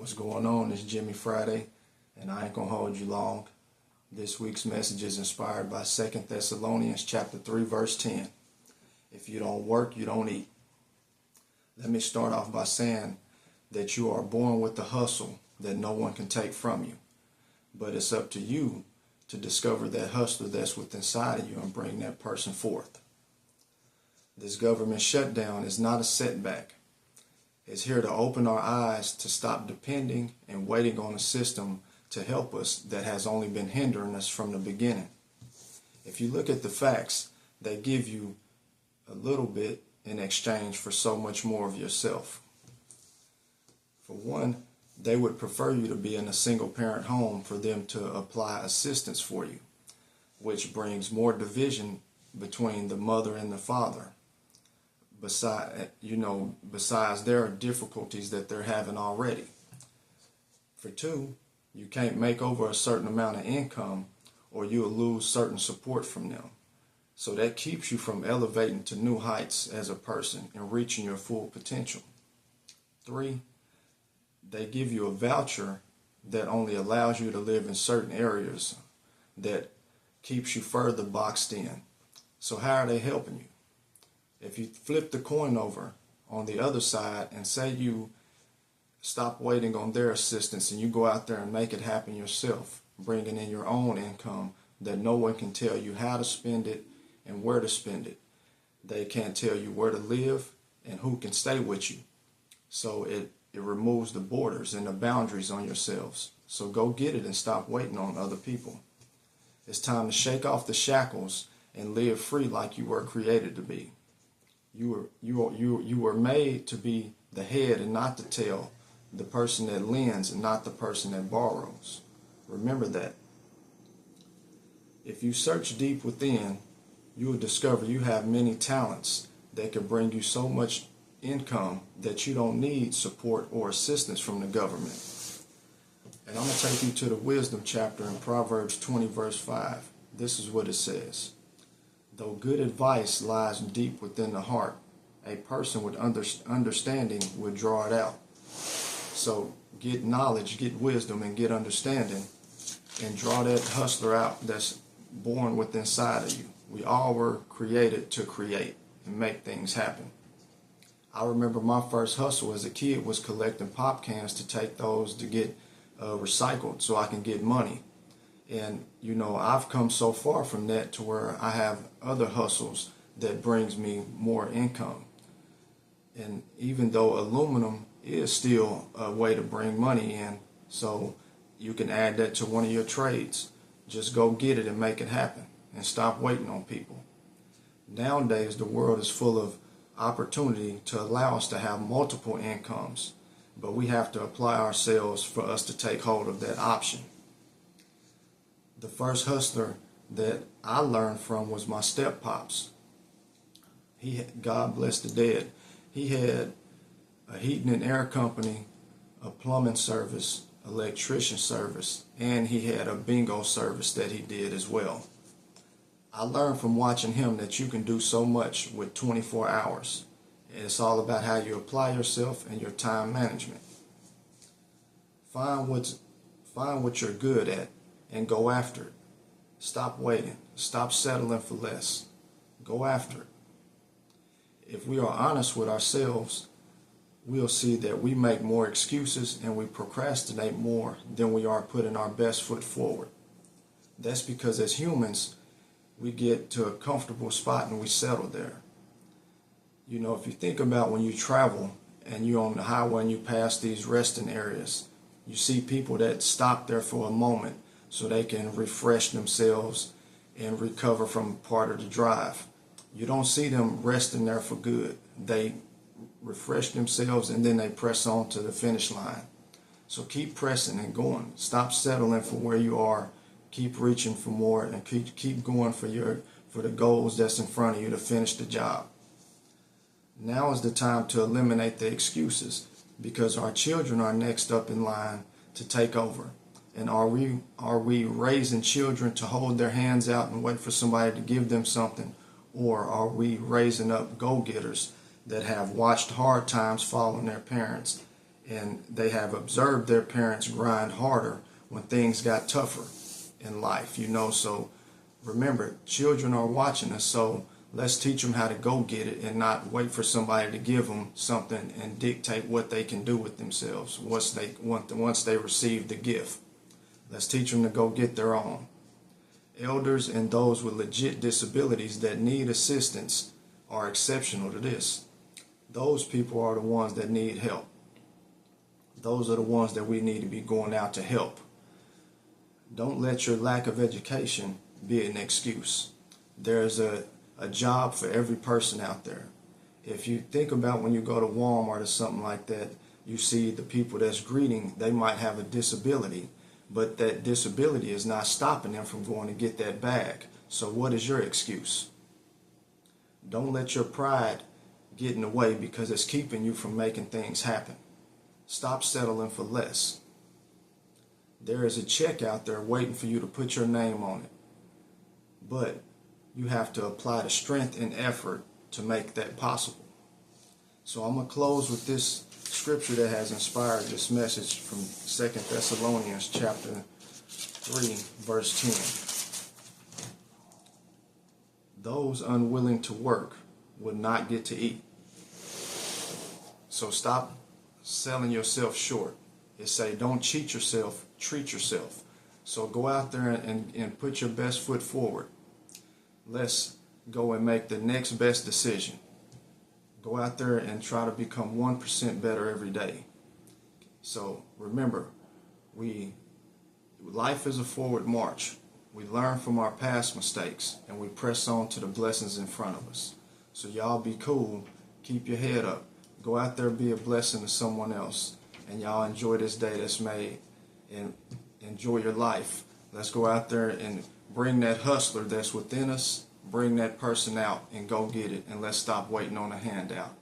What's going on? It's Jimmy Friday, and I ain't gonna hold you long. This week's message is inspired by 2 Thessalonians chapter 3, verse 10. If you don't work, you don't eat. Let me start off by saying that you are born with the hustle that no one can take from you. But it's up to you to discover that hustler that's within inside of you and bring that person forth. This government shutdown is not a setback. It's here to open our eyes to stop depending and waiting on a system to help us that has only been hindering us from the beginning. If you look at the facts, they give you a little bit in exchange for so much more of yourself. For one, they would prefer you to be in a single parent home for them to apply assistance for you, which brings more division between the mother and the father. Besides there are difficulties that they're having already. For two, you can't make over a certain amount of income or you'll lose certain support from them. So that keeps you from elevating to new heights as a person and reaching your full potential. Three, they give you a voucher that only allows you to live in certain areas that keeps you further boxed in. So how are they helping you? If you flip the coin over on the other side and say you stop waiting on their assistance and you go out there and make it happen yourself, bringing in your own income that no one can tell you how to spend it and where to spend it. They can't tell you where to live and who can stay with you. So it removes the borders and the boundaries on yourselves. So go get it and stop waiting on other people. It's time to shake off the shackles and live free like you were created to be. You were made to be the head and not the tail, the person that lends and not the person that borrows. Remember that. If you search deep within, you will discover you have many talents that can bring you so much income that you don't need support or assistance from the government. And I'm going to take you to the wisdom chapter in Proverbs 20 verse 5. This is what it says. Though good advice lies deep within the heart, a person with understanding will draw it out. So get knowledge, get wisdom, and get understanding, and draw that hustler out that's born within inside of you. We all were created to create and make things happen. I remember my first hustle as a kid was collecting pop cans to take those to get recycled so I can get money. And I've come so far from that to where I have other hustles that brings me more income. And even though aluminum is still a way to bring money in, so you can add that to one of your trades. Just go get it and make it happen and stop waiting on people. Nowadays, the world is full of opportunity to allow us to have multiple incomes, but we have to apply ourselves for us to take hold of that option. The first hustler that I learned from was my step-pops. God bless the dead. He had a heating and air company, a plumbing service, electrician service, and he had a bingo service that he did as well. I learned from watching him that you can do so much with 24 hours. It's all about how you apply yourself and your time management. Find what you're good at and go after it. Stop waiting. Stop settling for less. Go after it. If we are honest with ourselves, we'll see that we make more excuses and we procrastinate more than we are putting our best foot forward. That's because as humans, we get to a comfortable spot and we settle there. If you think about when you travel and you're on the highway and you pass these resting areas, you see people that stop there for a moment so they can refresh themselves and recover from part of the drive. You don't see them resting there for good. They refresh themselves and then they press on to the finish line. So keep pressing and going. Stop settling for where you are. Keep reaching for more and keep going for the goals that's in front of you to finish the job. Now is the time to eliminate the excuses, because our children are next up in line to take over. And are we raising children to hold their hands out and wait for somebody to give them something, or are we raising up go-getters that have watched hard times fall on their parents and they have observed their parents grind harder when things got tougher in life, so remember, children are watching us, so let's teach them how to go get it and not wait for somebody to give them something and dictate what they can do with themselves once they receive the gift. Let's teach them to go get their own. Elders and those with legit disabilities that need assistance are exceptional to this. Those people are the ones that need help. Those are the ones that we need to be going out to help. Don't let your lack of education be an excuse. There's a job for every person out there. If you think about when you go to Walmart or something like that, you see the people that's greeting, they might have a disability, but that disability is not stopping them from going to get that bag. So what is your excuse? Don't let your pride get in the way because it's keeping you from making things happen. Stop settling for less. There is a check out there waiting for you to put your name on it. But you have to apply the strength and effort to make that possible. So I'm going to close with this scripture that has inspired this message from 2 Thessalonians chapter 3, verse 10. Those unwilling to work will not get to eat. So stop selling yourself short. It say don't cheat yourself, treat yourself. So go out there and put your best foot forward. Let's go and make the next best decision. Go out there and try to become 1% better every day. So remember, life is a forward march. We learn from our past mistakes and we press on to the blessings in front of us. So y'all be cool, keep your head up, go out there, be a blessing to someone else, and y'all enjoy this day that's made and enjoy your life. Let's go out there and bring that hustler that's within us, bring that person out and go get it, and let's stop waiting on a handout.